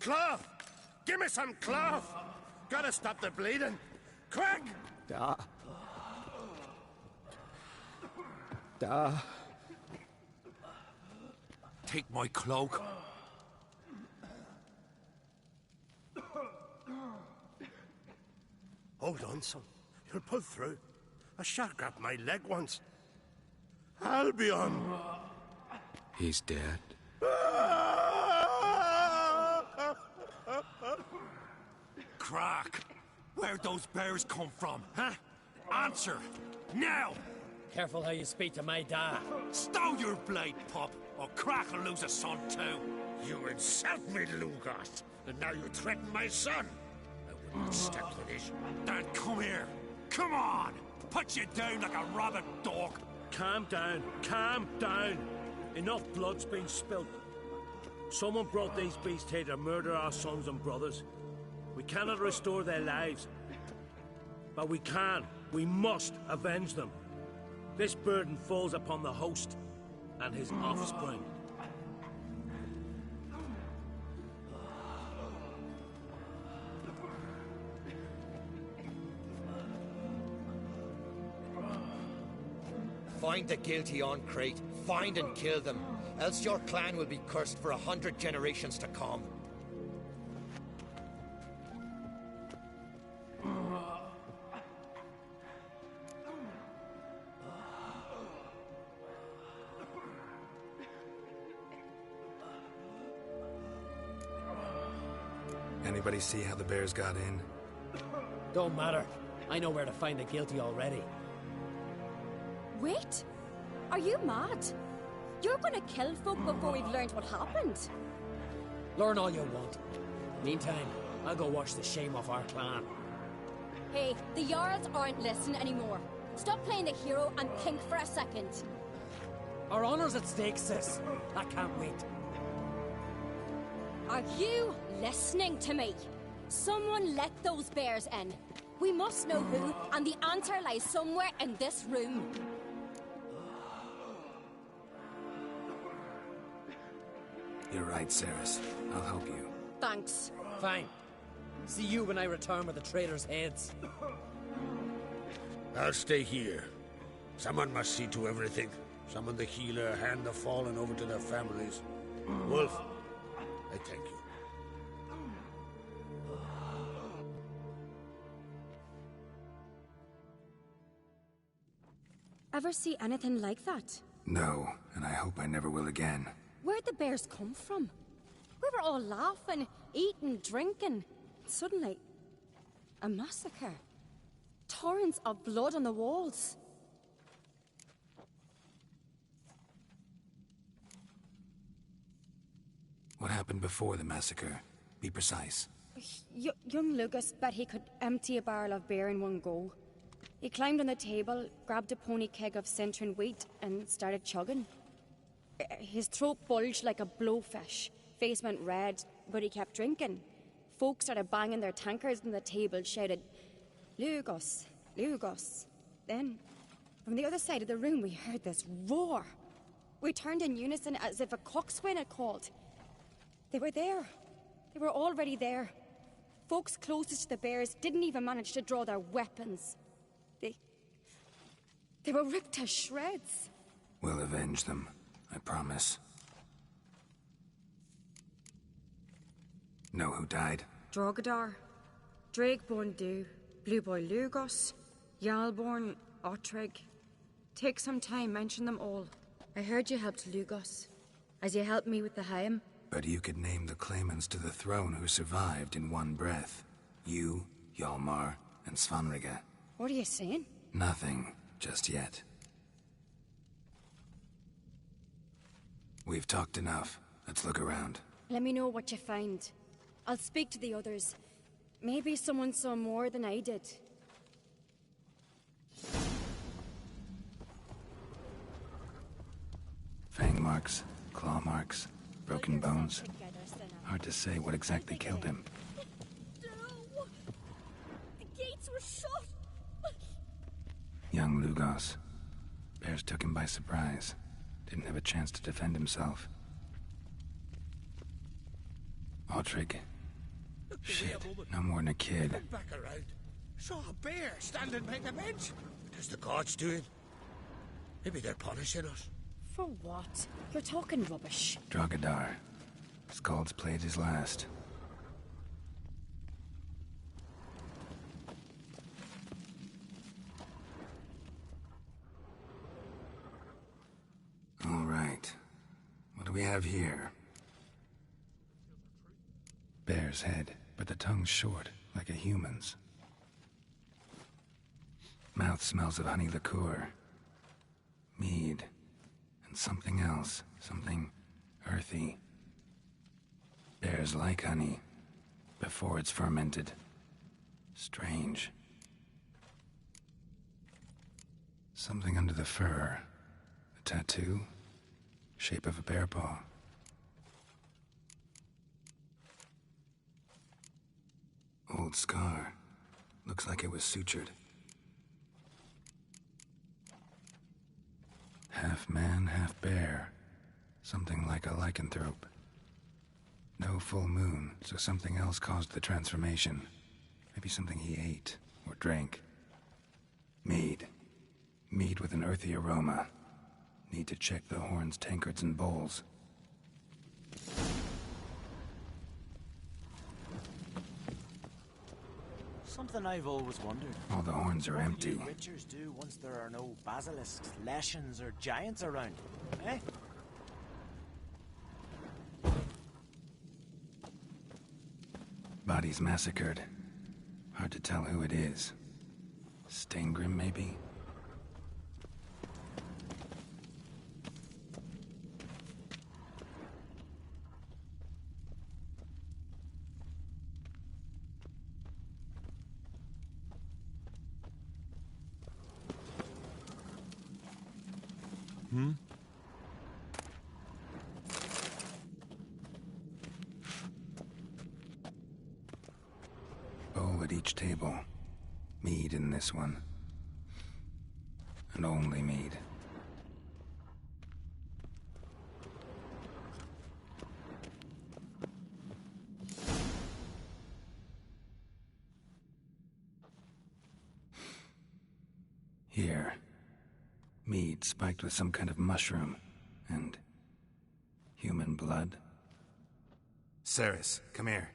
Cloth! Give me some cloth! Gotta stop the bleeding! Quick! Da. Take my cloak. Hold on, son. You'll pull through. A shark grabbed my leg once. Albion! He's dead. Crack! Where'd those bears come from, huh? Answer! Now! Careful how you speak to my dad. Stow your blade, pup, or Crack will lose a son too. You insult me, Lugos, and now you threaten my son. I wouldn't step to this. Then come here. Come on! Put you down like a rabid dog. Calm down. Calm down. Enough blood's been spilt. Someone brought these beasts here to murder our sons and brothers. We cannot restore their lives. But we can. We must avenge them. This burden falls upon the host and his offspring. Find the guilty on Crate. Find and kill them. Else your clan will be cursed for 100 generations to come. Anybody see how the bears got in? Don't matter. I know where to find the guilty already. Wait! Are you mad? You're gonna kill folk before we've learned what happened. Learn all you want. Meantime, I'll go wash the shame off our clan. Hey, the Jarls aren't listening anymore. Stop playing the hero and think for a second. Our honor's at stake, sis. I can't wait. Are you listening to me? Someone let those bears in. We must know who, and the answer lies somewhere in this room. You're right, Cerys. I'll help you. Thanks. Fine. See you when I return with the traitors' heads. I'll stay here. Someone must see to everything. Summon the healer, hand the fallen over to their families. Wolf, I thank you. Ever see anything like that? No, and I hope I never will again. Where'd the bears come from? We were all laughing, eating, drinking. Suddenly, a massacre. Torrents of blood on the walls. What happened before the massacre? Be precise. Young Lucas bet he could empty a barrel of beer in one go. He climbed on the table, grabbed a pony keg of Cintron wheat, and started chugging. His throat bulged like a blowfish. Face went red, but he kept drinking. Folks started banging their tankards on the table, shouted, "Lugos, Lugos." Then, from the other side of the room, we heard this roar. We turned in unison as if a coxswain had called. They were there. They were already there. Folks closest to the bears didn't even manage to draw their weapons. They were ripped to shreds. We'll avenge them, I promise. Know who died? Drogadar, Drakeborn Du, Blue Boy Lugos, Jarlborn, Ottrig. Take some time, mention them all. I heard you helped Lugos, as you helped me with the Haim. But you could name the claimants to the throne who survived in one breath. You, Hjalmar, and Svanrige. What are you saying? Nothing, just yet. We've talked enough. Let's look around. Let me know what you find. I'll speak to the others. Maybe someone saw more than I did. Fang marks, claw marks, broken bones. Hard to say what exactly killed him. No! The gates were shut! Young Lugos. Bears took him by surprise. Didn't have a chance to defend himself. Ottrig, Shit, no more than a kid. Went back around. Saw a bear standing by the bench. What is the gods doing? Maybe they're punishing us. For what? You're talking rubbish. Drogadar. Skald's played his last. All right. What do we have here? Bear's head, but the tongue's short, like a human's. Mouth smells of honey liqueur. Mead. And something else. Something earthy. Bears like honey. Before it's fermented. Strange. Something under the fur. A tattoo. Shape of a bear paw. Old scar. Looks like it was sutured. Half man, half bear. Something like a lycanthrope. No full moon, so something else caused the transformation. Maybe something he ate or drank. Mead. Mead with an earthy aroma. Need to check the horns, tankards, and bowls. Something I've always wondered. All the horns are What empty. do you witchers do once there are no basilisks, leshens, or giants around? Eh? Bodies massacred. Hard to tell who it is. Steingrim, maybe? Bowl at each table. Mead in this one. And only mead. Here. Mead spiked with some kind of mushroom. And human blood. Ceres, come here.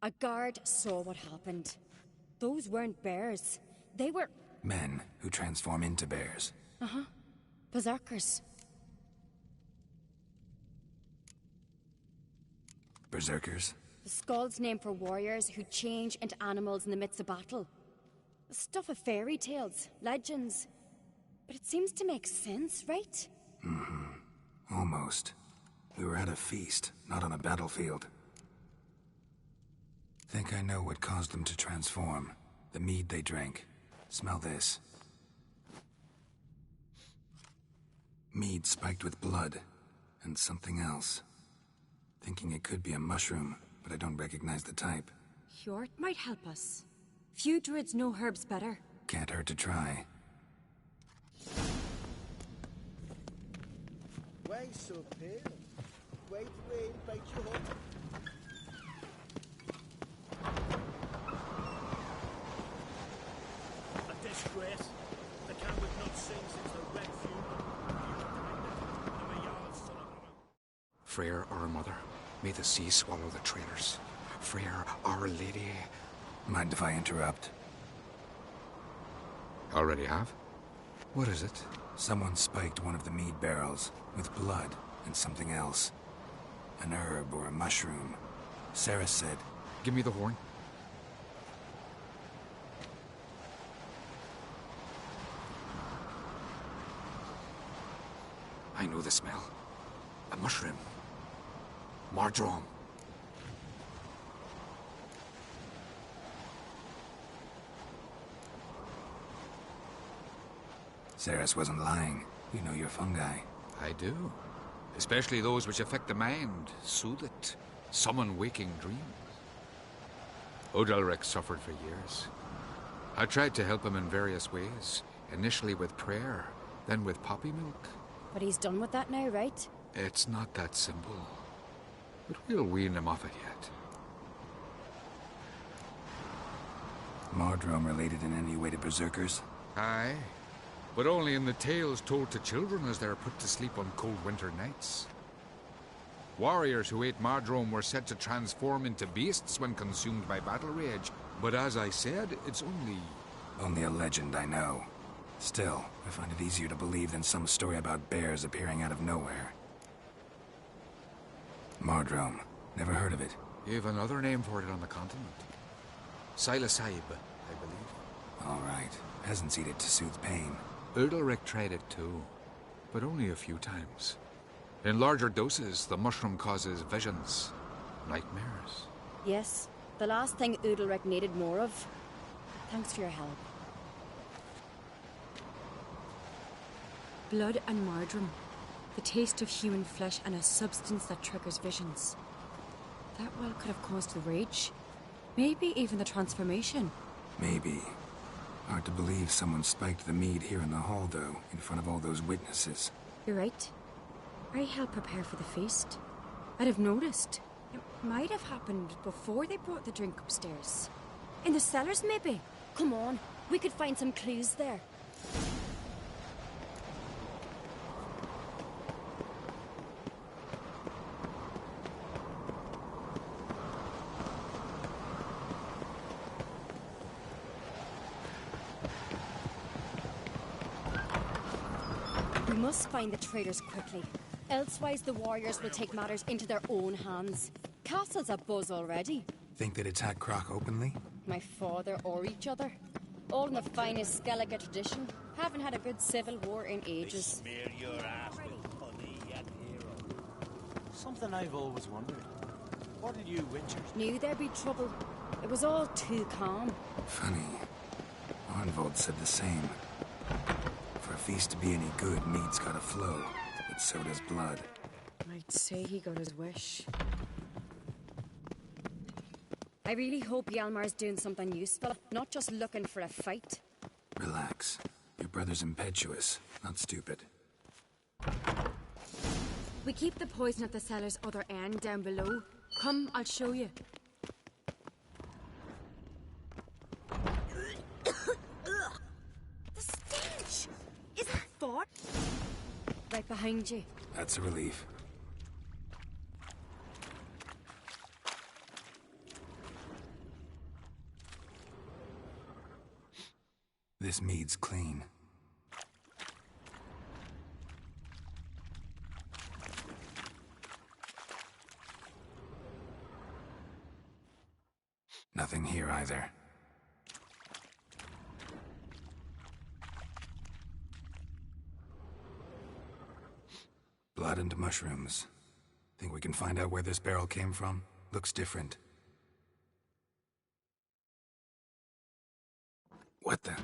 A guard saw what happened. Those weren't bears. They were Men who transform into bears. berserkers. Berserkers? The Skald's name for warriors who change into animals in the midst of battle. The stuff of fairy tales, legends. But it seems to make sense, right? Almost. We were at a feast, not on a battlefield. Think I know what caused them to transform. The mead they drank. Smell this. Mead spiked with blood. And something else. Thinking it could be a mushroom, but I don't recognize the type. Hjort might help us. Few druids know herbs better. Can't hurt to try. Why so pale? White rain bite you home? A disgrace. The camp would not sing since the Red Funeral. I'm a yard son of a... Freyr, our mother, may the sea swallow the traitors. Freyr, our lady. Mind if I interrupt? Already have? What is it? Someone spiked one of the mead barrels with blood and something else. An herb or a mushroom. Sarah said... Give me the horn. I know the smell. A mushroom. Mardrome. Ceres wasn't lying. You know your fungi. I do. Especially those which affect the mind, soothe it, summon waking dreams. Odalric suffered for years. I tried to help him in various ways, initially with prayer, then with poppy milk. But he's done with that now, right? It's not that simple. But we'll wean him off it yet. Mardrome related in any way to berserkers? Aye. But only in the tales told to children as they're put to sleep on cold winter nights. Warriors who ate Mardrome were said to transform into beasts when consumed by battle rage. But as I said, it's only... Only a legend, I know. Still, I find it easier to believe than some story about bears appearing out of nowhere. Mardrome. Never heard of it. You've another name for it on the continent. Silasib, I believe. All right. Peasants eat it to soothe pain. Udalric tried it too, but only a few times. In larger doses, the mushroom causes visions, nightmares. Yes, the last thing Udalric needed more of. Thanks for your help. Blood and Mardrome. The taste of human flesh and a substance that triggers visions. That well could have caused the rage. Maybe even the transformation. Maybe. Hard to believe someone spiked the mead here in the hall, though, in front of all those witnesses. You're right. I helped prepare for the feast. I'd have noticed. It might have happened before they brought the drink upstairs. In the cellars, maybe? Come on, we could find some clues there. We must find the traitors quickly. Elsewise, the warriors will take matters into their own hands. Castle's abuzz already. Think they'd attack Croc openly? My father or each other. All in the finest Skellige tradition. Haven't had a good civil war in ages. Smear your ass with honey, yet hero. Something I've always wondered. What did you Winchers Knew there'd be trouble. It was all too calm. Funny. Arnvold said the same. For a feast to be any good, mead's gotta flow. But so does blood. I'd say he got his wish. I really hope Hjalmar's doing something useful, not just looking for a fight. Relax. Your brother's impetuous, not stupid. We keep the poison at the cellar's other end down below. Come, I'll show you. The stench! Is it fart? Right behind you. That's a relief. This mead's clean. Nothing here either. Blood and mushrooms. Think we can find out where this barrel came from? Looks different. What the?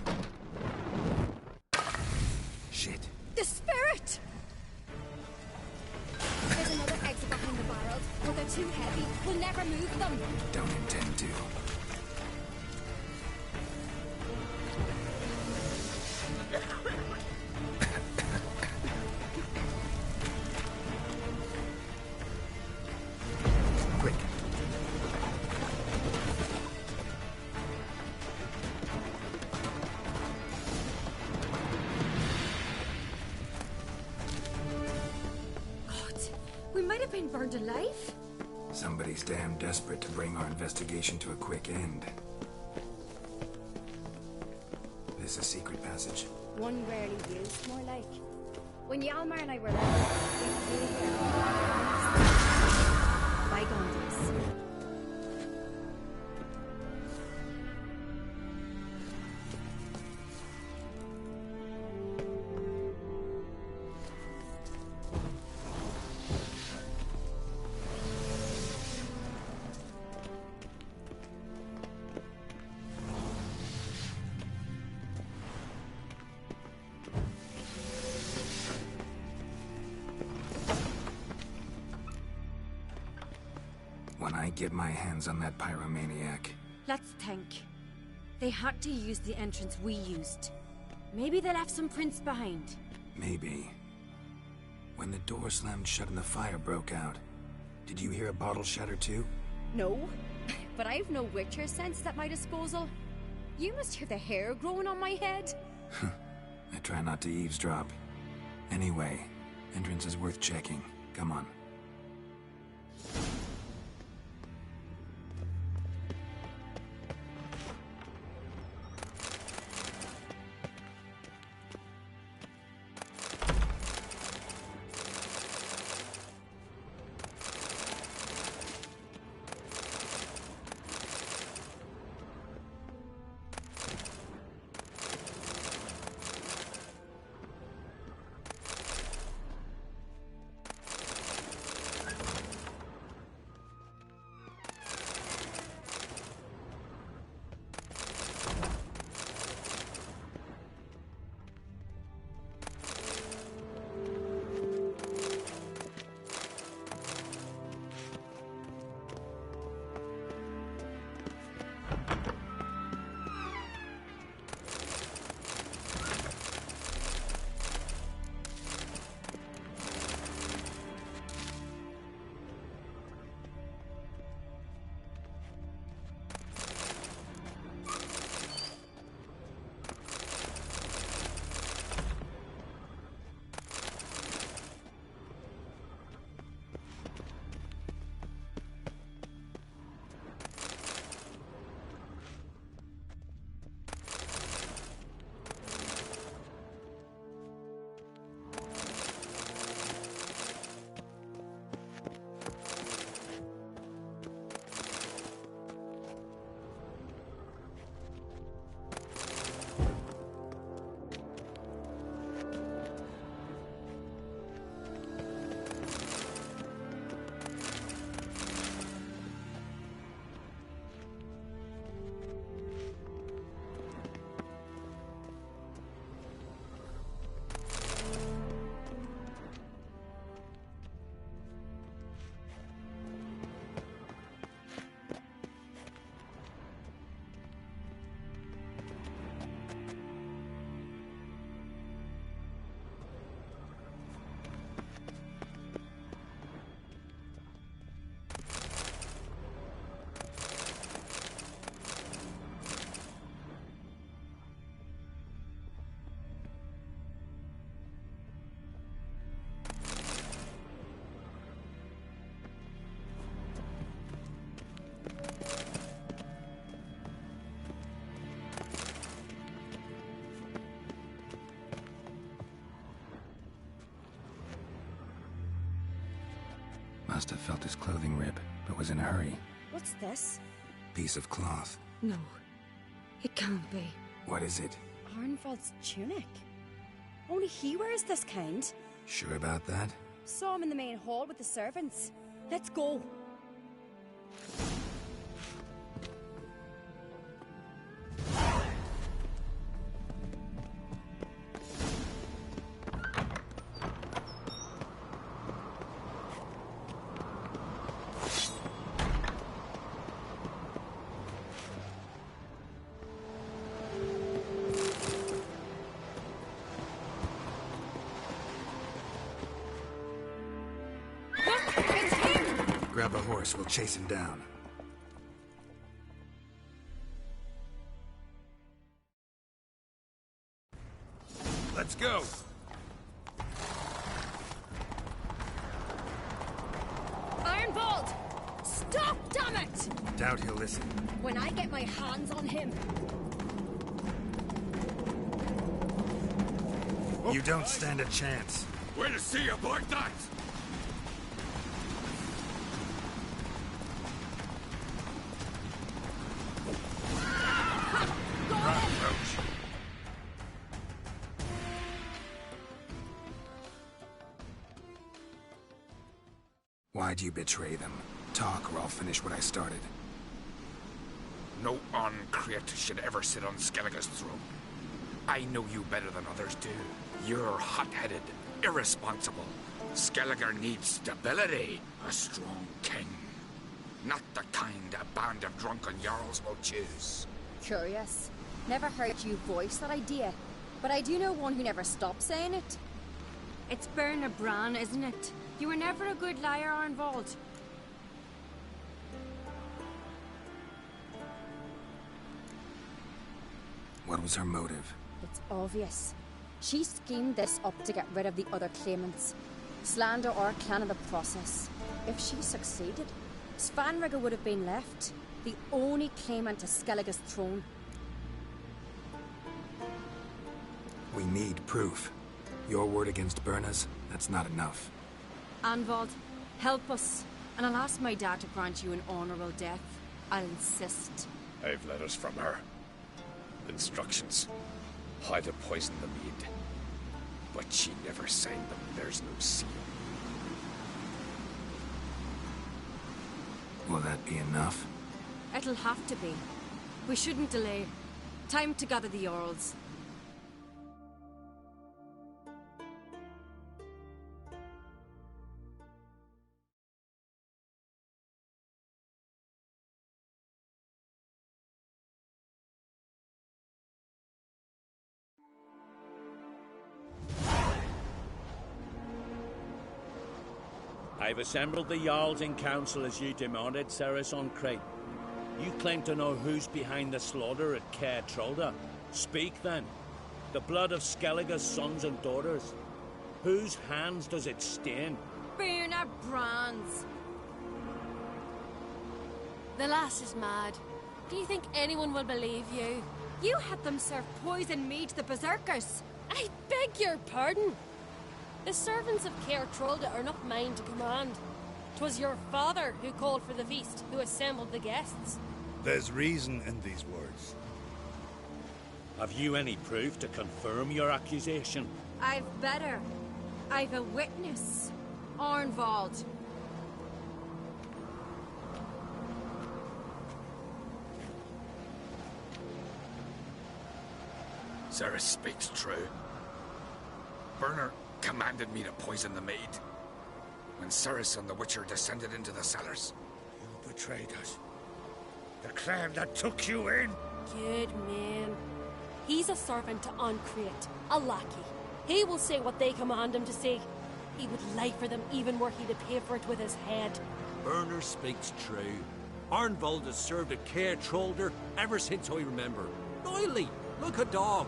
Shit. The spirit! There's another exit behind the barrels, but they're too heavy. We'll never move them. Don't intend to. Quick. We might have been burned alive. Somebody's damn desperate to bring our investigation to a quick end. This a secret passage? One rarely used, more like. When Hjalmar and I were little, we played bygone days. When I get my hands on that pyromaniac. Let's think. They had to use the entrance we used. Maybe they left some prints behind. Maybe. When the door slammed shut and the fire broke out, did you hear a bottle shatter too? No, but I've no Witcher sense at my disposal. You must hear the hair growing on my head. I try not to eavesdrop. Anyway, entrance is worth checking. Come on. Must have felt his clothing rip, but was in a hurry. What's this? Piece of cloth. No, it can't be. What is it? Arnvald's tunic. Only he wears this kind. Sure about that? Saw him in the main hall with the servants. Let's go. Grab a horse, we'll chase him down. Let's go! Arnvald! Stop, damn it! Doubt he'll listen. When I get my hands on him. You don't stand a chance. Way to see you like that! Why'd you betray them? Talk or I'll finish what I started. No Ancrete should ever sit on Skellige's throne. I know you better than others do. You're hot-headed, irresponsible. Skellige needs stability, a strong king. Not the kind a band of drunken jarls will choose. Curious. Never heard you voice that idea, but I do know one who never stops saying it. It's Bernard Bran, isn't it? You were never a good liar, Arnvald. What was her motive? It's obvious. She schemed this up to get rid of the other claimants. Slander our clan in the process. If she succeeded, Svanrigger would have been left, the only claimant to Skellige's throne. We need proof. Your word against Birna's, that's not enough. Arnvald, help us, and I'll ask my dad to grant you an honourable death. I'll insist. I've letters from her. Instructions. How to poison the mead. But she never signed them. There's no seal. Will that be enough? It'll have to be. We shouldn't delay. Time to gather the Earls. I've assembled the Jarls in council as you demanded, Cerys on Crate. You claim to know who's behind the slaughter at Caer Trolda. Speak then. The blood of Skellige's sons and daughters. Whose hands does it stain? Bernard Bran's. The lass is mad. Do you think anyone will believe you? You had them serve poison mead to the berserkers. I beg your pardon. The servants of Caer Trolda are not mine to command. 'Twas your father who called for the feast, who assembled the guests. There's reason in these words. Have you any proof to confirm your accusation? I've better. I've a witness. Arnvald. Cerys speaks true. Bernard commanded me to poison the maid. When Cerys and the Witcher descended into the cellars. You betrayed us. The clan that took you in. Good man. He's a servant to Ancrete, a lackey. He will say what they command him to say. He would lie for them even were he to pay for it with his head. Bernard speaks true. Arnvald has served at Caer Trolda ever since I remember. Loyally, like a dog.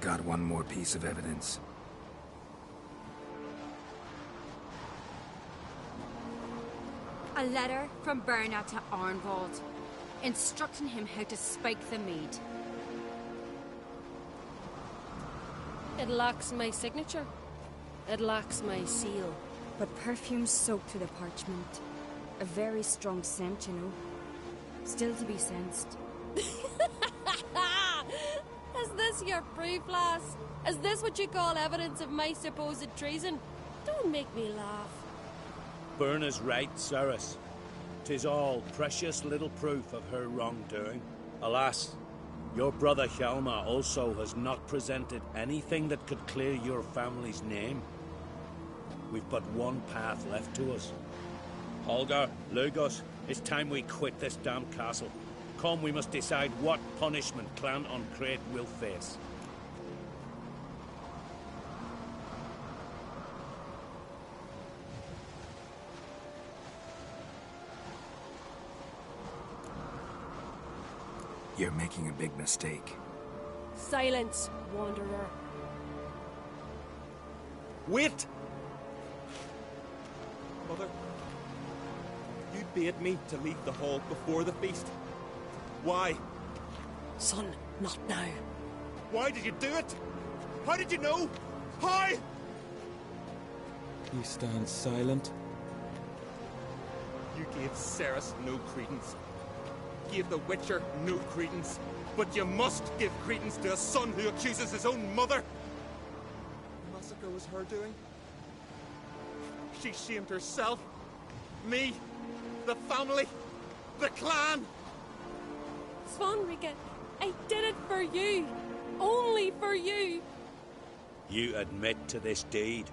Got one more piece of evidence. A letter from Bernard to Arnvald, instructing him how to spike the mead. It lacks my signature. It lacks my seal. But perfume soaked through the parchment. A very strong scent, you know. Still to be sensed. Is this your proof, lass? Is this what you call evidence of my supposed treason? Don't make me laugh. Berna's right, Cerys. 'Tis all precious little proof of her wrongdoing. Alas, your brother Hjalmar also has not presented anything that could clear your family's name. We've but one path left to us. Holger, Lugos, it's time we quit this damn castle. Come, we must decide what punishment Clan on Crete will face. You're making a big mistake. Silence, Wanderer. Wait! Mother, you bade me to leave the hall before the feast. Why? Son, not now. Why did you do it? How did you know? How? You stand silent. You gave Cerys no credence. Gave the Witcher no credence. But you must give credence to a son who accuses his own mother. The massacre was her doing. She shamed herself. Me. The family. The clan. Svanrika, I did it for you. Only for you. You admit to this deed.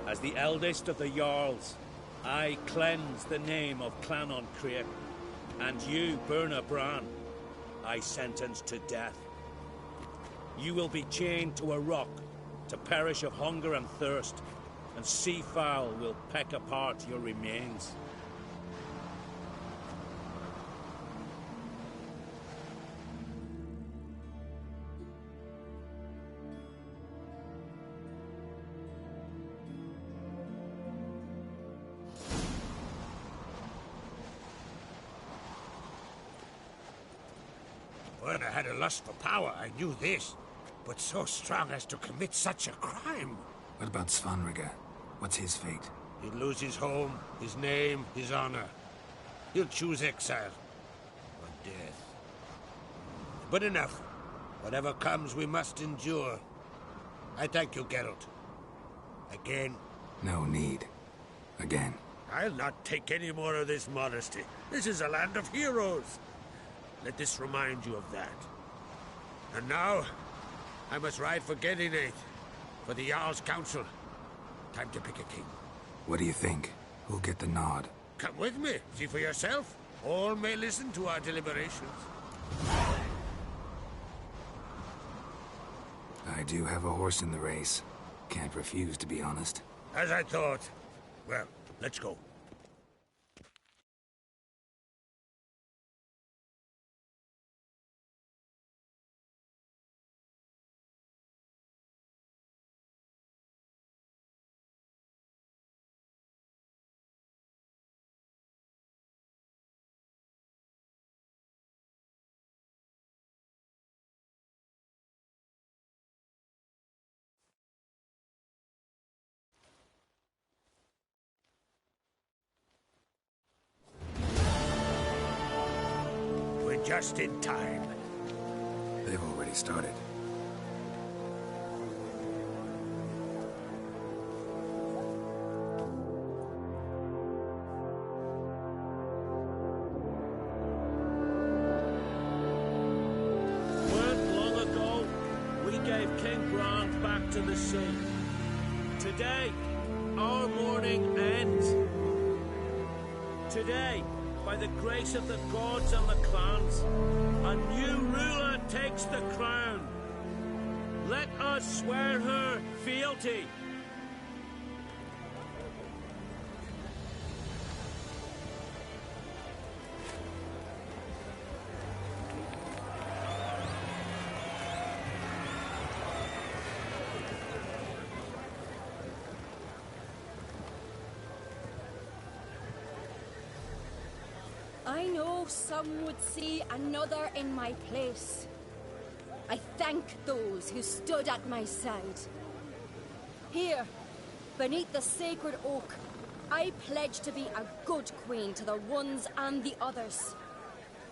As the eldest of the Jarls, I cleanse the name of Clan on Crete, and you, Berna Bran, I sentence to death. You will be chained to a rock to perish of hunger and thirst, and sea fowl will peck apart your remains. Berna had a lust for power, I knew this. But so strong as to commit such a crime. What about Svanrika? What's his fate? He'll lose his home, his name, his honor. He'll choose exile. Or death. But enough. Whatever comes, we must endure. I thank you, Geralt. Again. No need. Again. I'll not take any more of this modesty. This is a land of heroes. Let this remind you of that. And now, I must ride for Gedinate, for the Jarl's Council. Time to pick a king. What do you think? Who'll get the nod? Come with me, see for yourself. All may listen to our deliberations. I do have a horse in the race. Can't refuse, to be honest. As I thought. Well, let's go. Just in time. They've already started. Weren't long ago, we gave King Bran back to the sea. Today, our mourning ends. Today, by the grace of the gods and the clans, a new ruler takes the crown. Let us swear her fealty. I know some would see another in my place. I thank those who stood at my side. Here, beneath the sacred oak, I pledge to be a good queen to the ones and the others.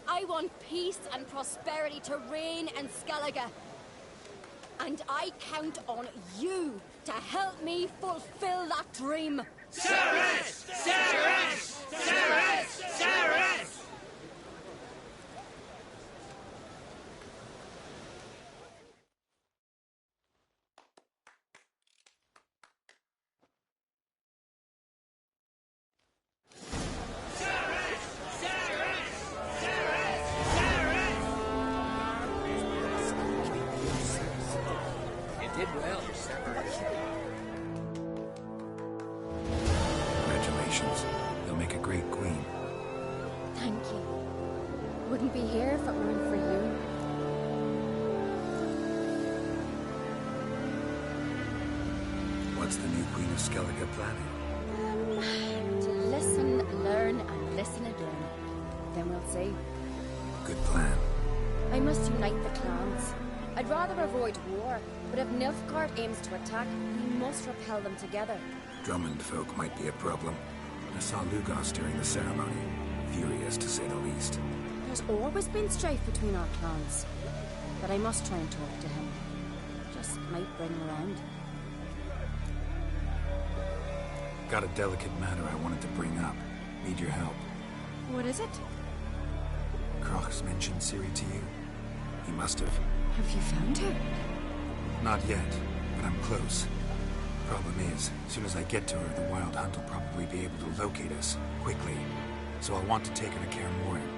I want peace and prosperity to reign in Skellige. And I count on you to help me fulfill that dream. Cerys! Cerys! Cerys! Cerys! Did well. Congratulations. You'll make a great queen. Thank you. Wouldn't be here if it weren't for you. What's the new Queen of Skellige planning? To listen, learn, and listen again. Then we'll see. Good plan. I must unite the clans. I'd rather avoid war, but if Nilfgaard aims to attack, we must repel them together. Drummond folk might be a problem. I saw Lugos during the ceremony. Furious, to say the least. There's always been strife between our clans. But I must try and talk to him. Just might bring him around. Got a delicate matter I wanted to bring up. Need your help. What is it? Crach's mentioned Ciri to you? He must have. Have you found her? Not yet, but I'm close. Problem is, as soon as I get to her, the Wild Hunt will probably be able to locate us, quickly. So I'll want to take her to Kaer Morhen.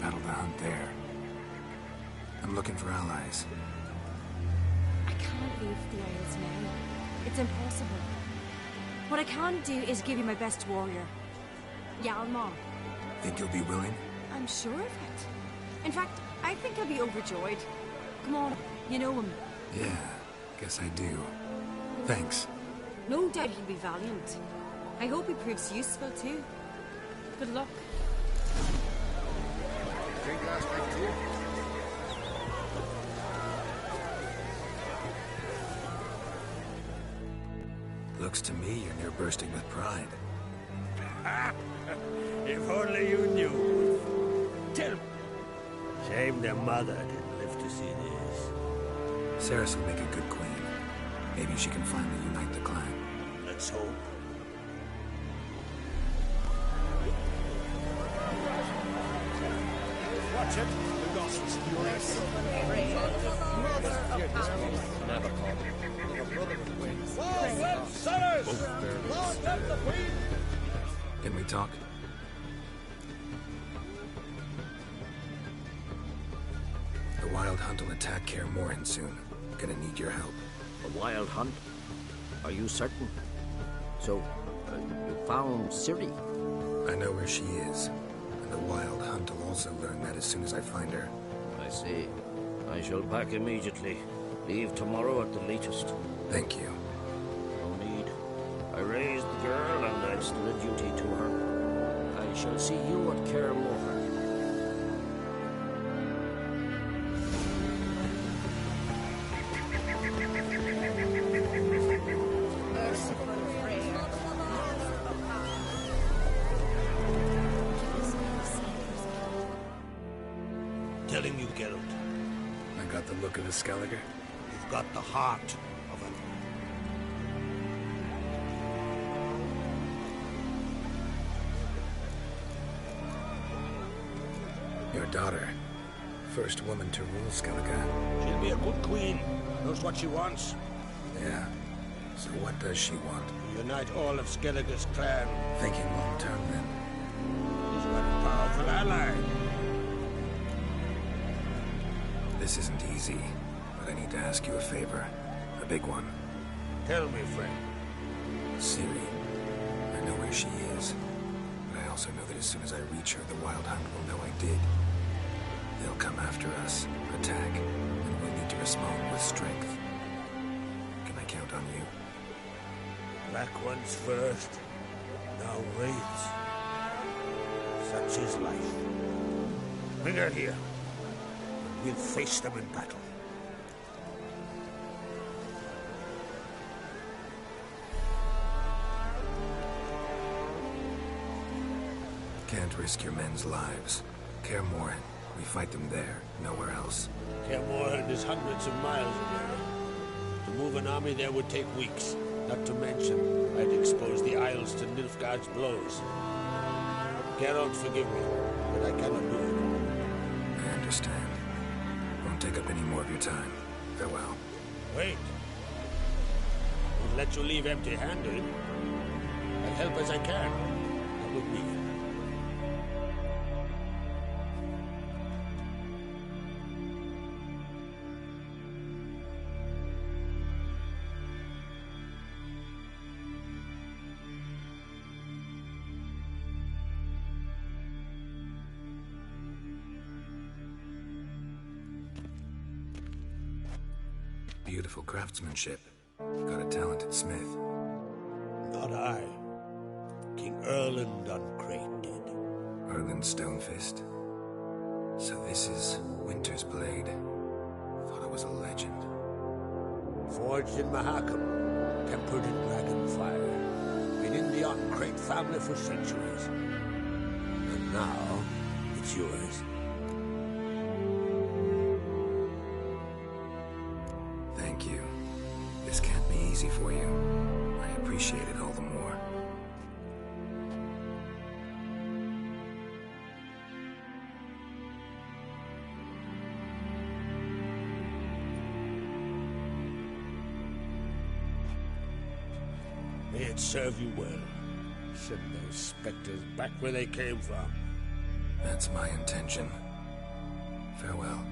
Battle the hunt there. I'm looking for allies. I can't leave the Isles now. It's impossible. What I can do is give you my best warrior. Hjalmar. Think you'll be willing? I'm sure of it. In fact, I think I'll be overjoyed. Come on, you know him. Yeah, guess I do. Thanks. No doubt he'll be valiant. I hope he proves useful too. Good luck. Looks to me you're near bursting with pride. If only you knew. Tell me. Shame their mother didn't live to see this. Cerys will make a good queen. Maybe she can finally unite the clan. Let's hope. Watch it. The gospel's furious. Never call me. Your brother wins. Well, sinners! Long live the queen! Can we talk? The Wild Hunt will attack Kaer Morhen soon. Gonna need your help. A wild hunt? Are you certain? So, you found Ciri? I know where she is. And the Wild Hunt will also learn that as soon as I find her. I see. I shall pack immediately. Leave tomorrow at the latest. Thank you. No need. I raised the girl and I've still a duty to her. I shall see you at Kaer Morhen. Tell him you Geralt. I got the look of a Skellige. You've got the heart of an. Your daughter. First woman to rule Skellige. She'll be a good queen. Knows what she wants. Yeah. So what does she want? To unite all of Skellige's clan. Thinking long term, then. She's got a powerful ally. This isn't easy, but I need to ask you a favor. A big one. Tell me, friend. Ciri. I know where she is. But I also know that as soon as I reach her, the Wild Hunt will know I did. They'll come after us, attack, and we'll need to respond with strength. Can I count on you? Black ones first. Now wraiths. Such is life. Bring her here. We'll face them in battle. can't risk your men's lives. Kaer Morhen, we fight them there, nowhere else. Kaer Morhen is hundreds of miles away. To move an army there would take weeks. Not to mention, I'd expose the Isles to Nilfgaard's blows. Geralt, forgive me, but I cannot do it. I understand. Won't take up any more of your time. Farewell. Wait. Won't let you leave empty-handed. I'll help as I can. Come with me. Beautiful craftsmanship. Got a talented smith. Not I. King Erland Uncrate did. Erland Stonefist. So this is Winter's blade. Thought it was a legend. Forged in Mahakam, tempered in dragon fire. Been in the Uncrate family for centuries. And now, it's yours. Thank you. This can't be easy for you. I appreciate it all the more. May it serve you well. Send those specters back where they came from. That's my intention. Farewell.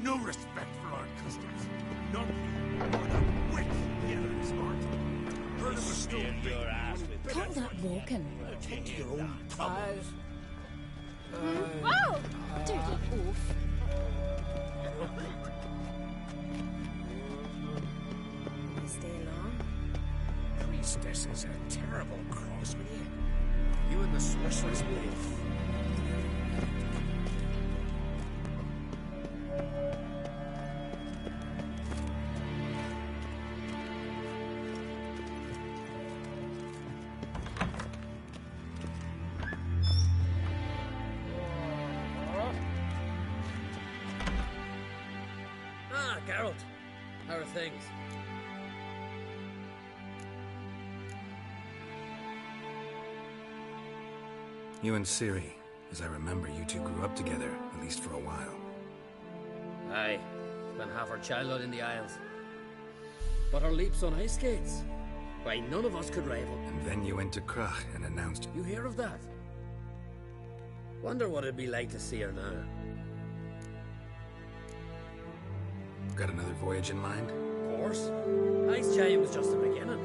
No respect for our customs. None more than wit the enemy's heart. Heard of a stone your ass with Call that walking. Take your own troubles. Oh! Dirty oaf. Stay long. Priestesses are terrible cross with you. You and the sorceress both. How are things? You and Ciri. As I remember, you two grew up together, at least for a while. Aye. Spent half our childhood in the Isles. But our leaps on ice skates? Why, none of us could rival. And then you went to Crach and announced... You hear of that? Wonder what it'd be like to see her now. Got another voyage in mind? Of course. Ice giant was just the beginning.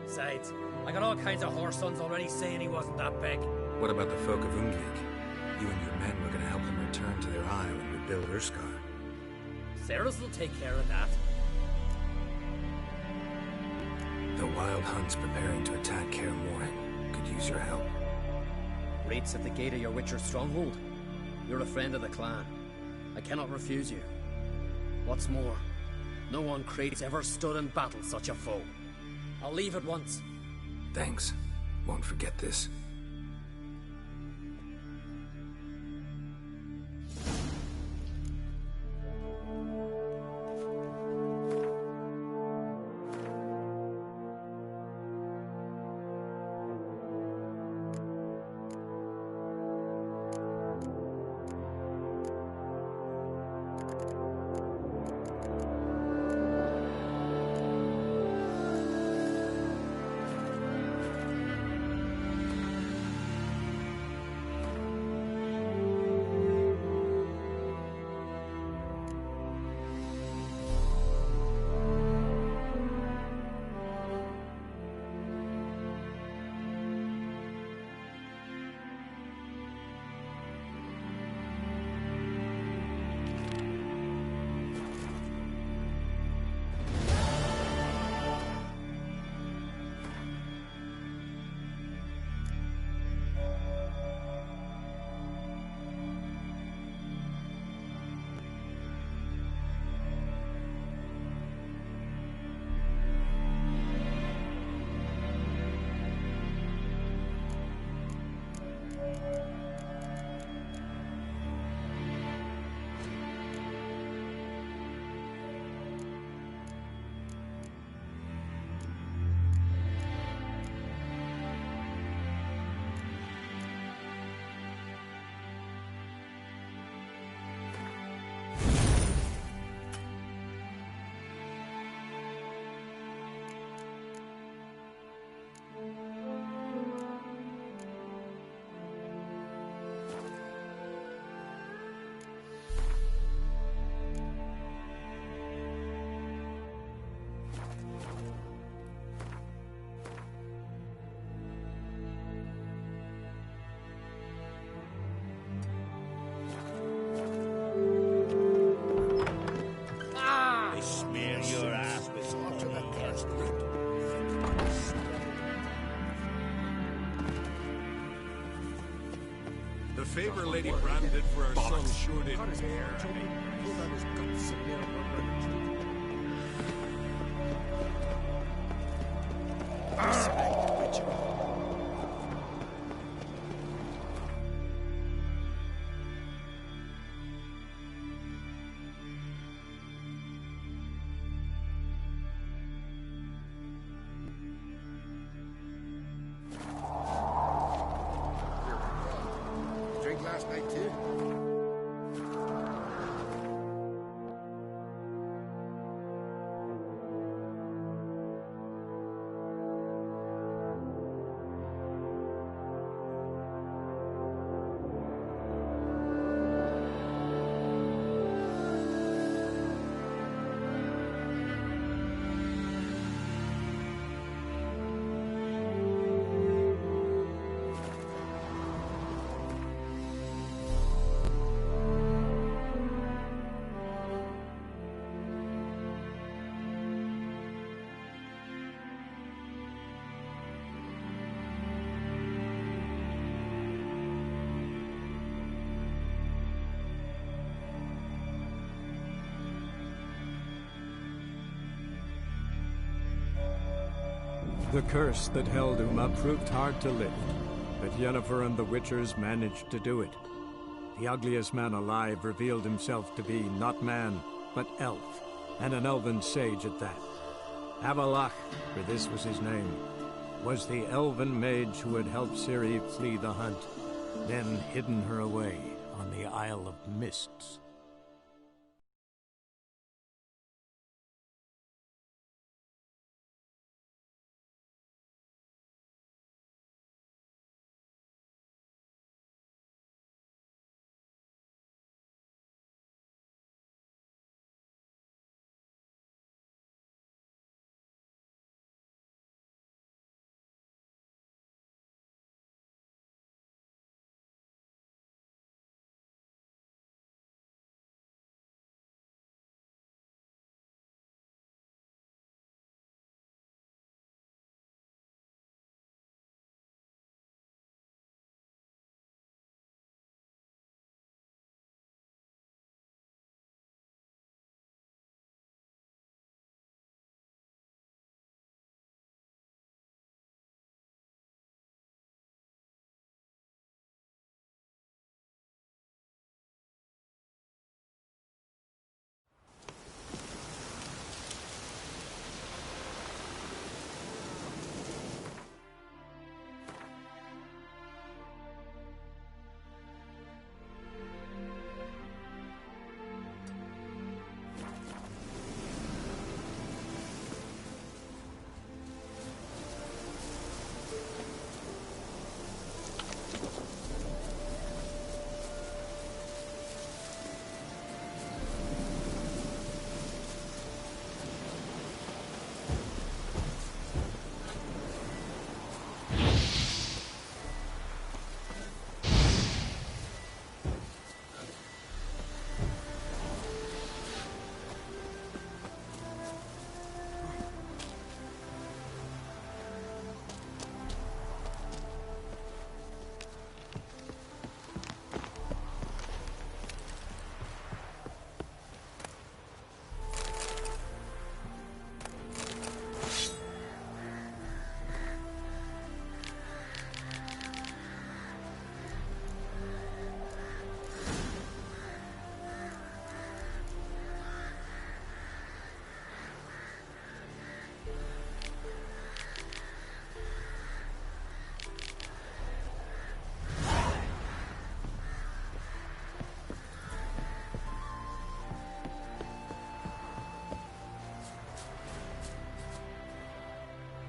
Besides, I got all kinds of horse sons already saying he wasn't that big. What about the folk of Ungig? You and your men were going to help them return to their isle and rebuild Urskar. Ceres will take care of that. The Wild Hunt's preparing to attack Kaer Morhen. Could use your help. Raid's at the gate of your Witcher's stronghold. You're a friend of the clan. I cannot refuse you. What's more, no one Crate's ever stood in battle such a foe. I'll leave at once. Thanks. Won't forget this. The favor Lady Bran did for her son sure didn't bear. Last night too. The curse that held Uma proved hard to lift, but Yennefer and the Witchers managed to do it. The ugliest man alive revealed himself to be not man, but elf, and an elven sage at that. Avalach, for this was his name, was the elven mage who had helped Ciri flee the hunt, then hidden her away on the Isle of Mists.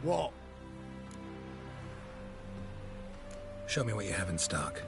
What? Show me what you have in stock.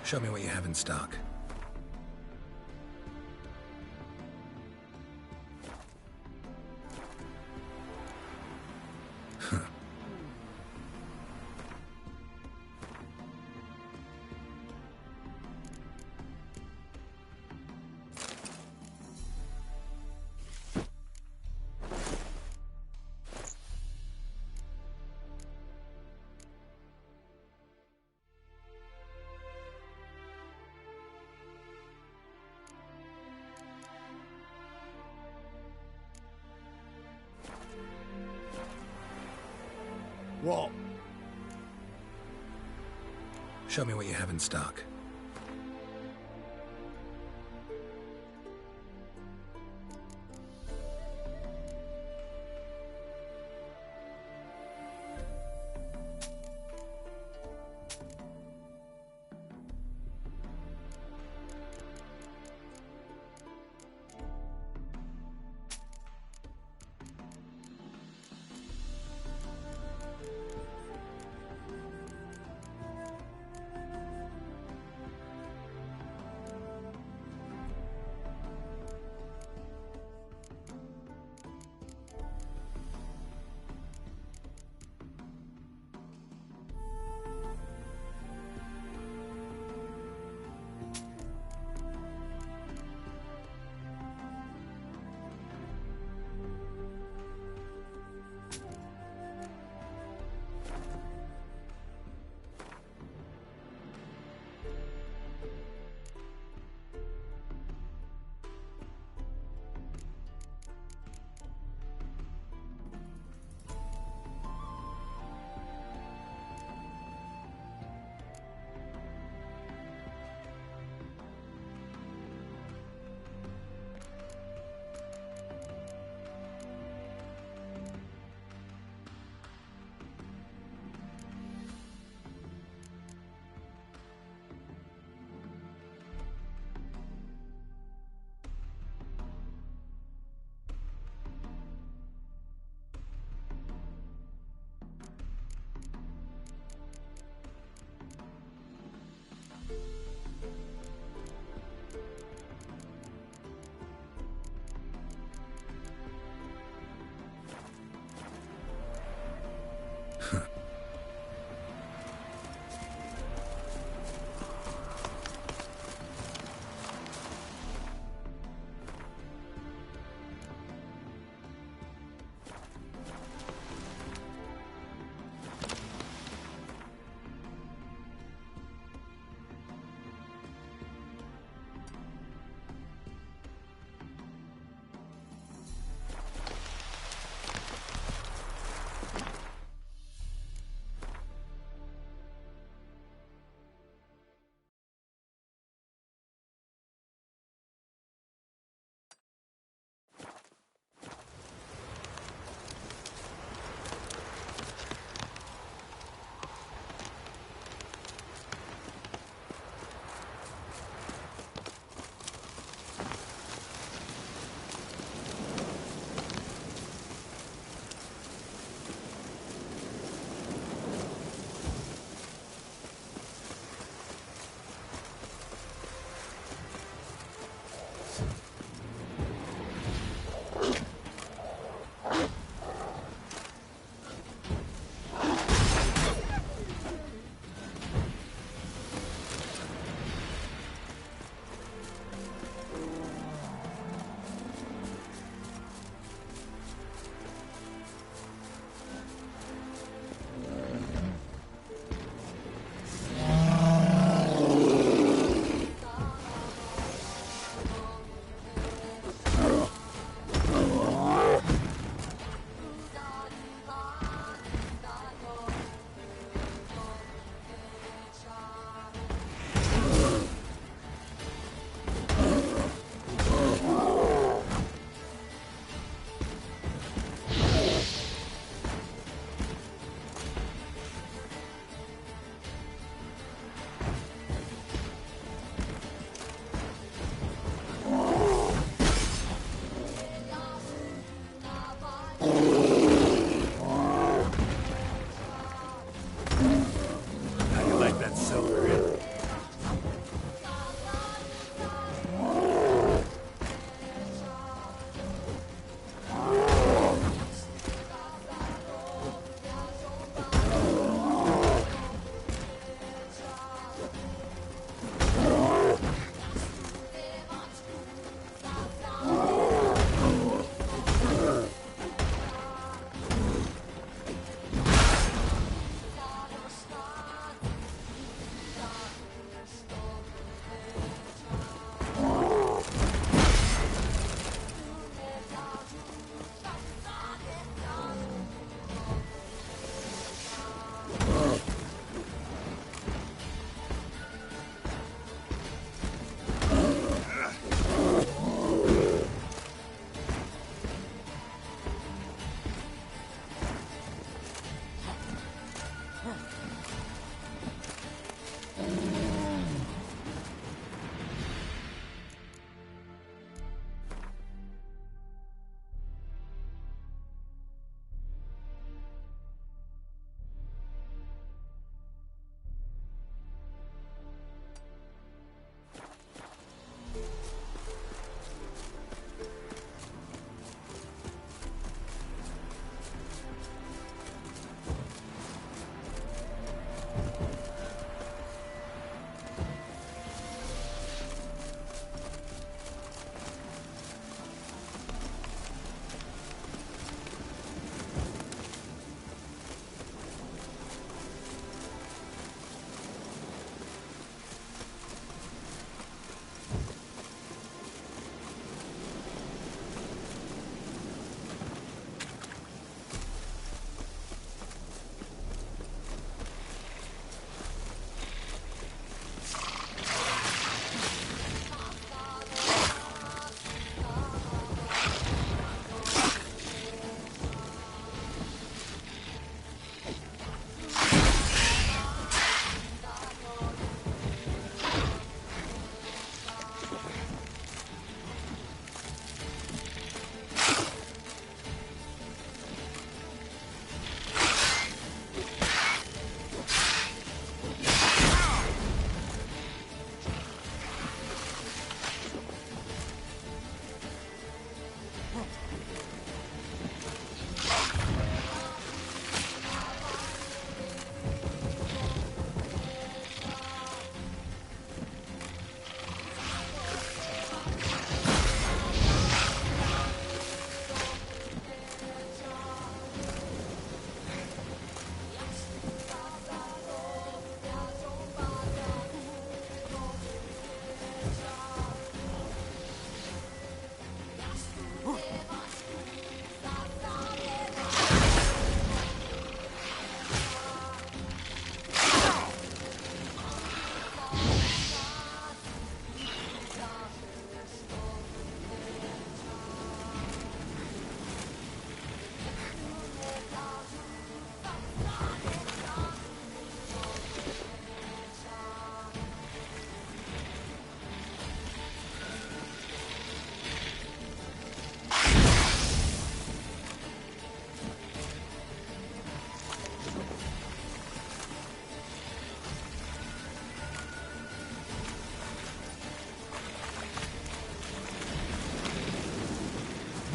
Show me what you have in stock. What? Show me what you have in stock.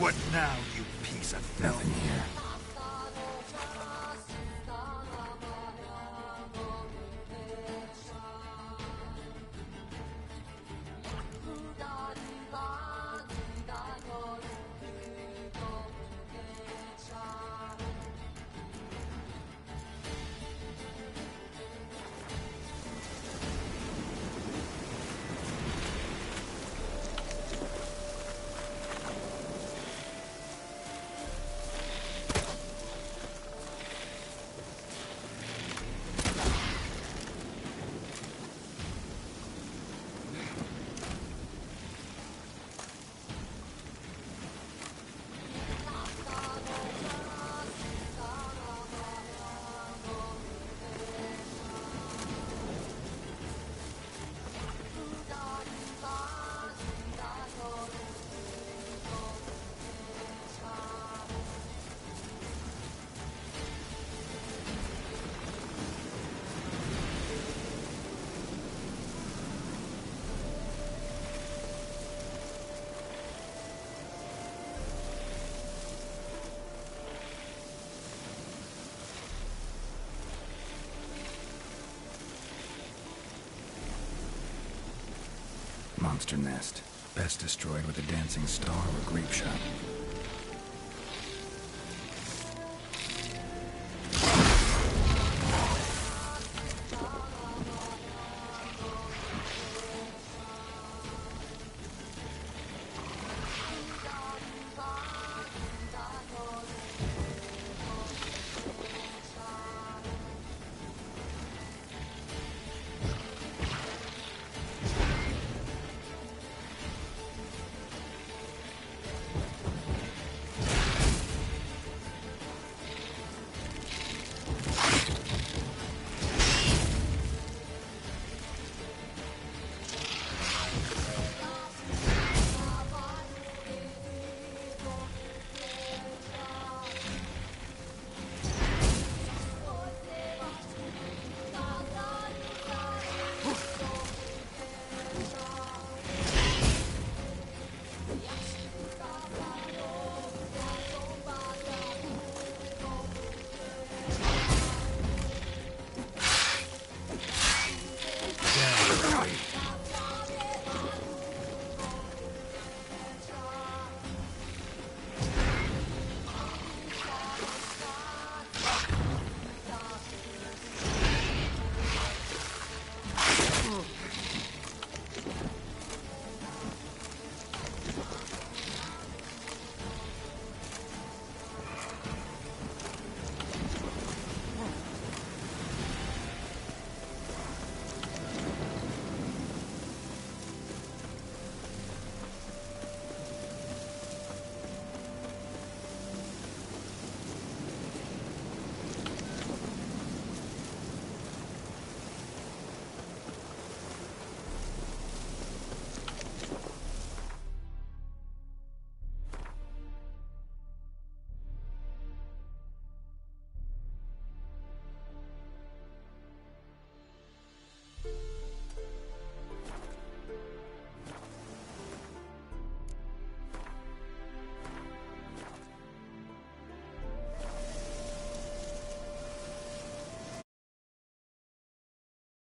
What now, you piece of filth? Nothing here. Monster nest. Best destroyed with a dancing star or grape shot.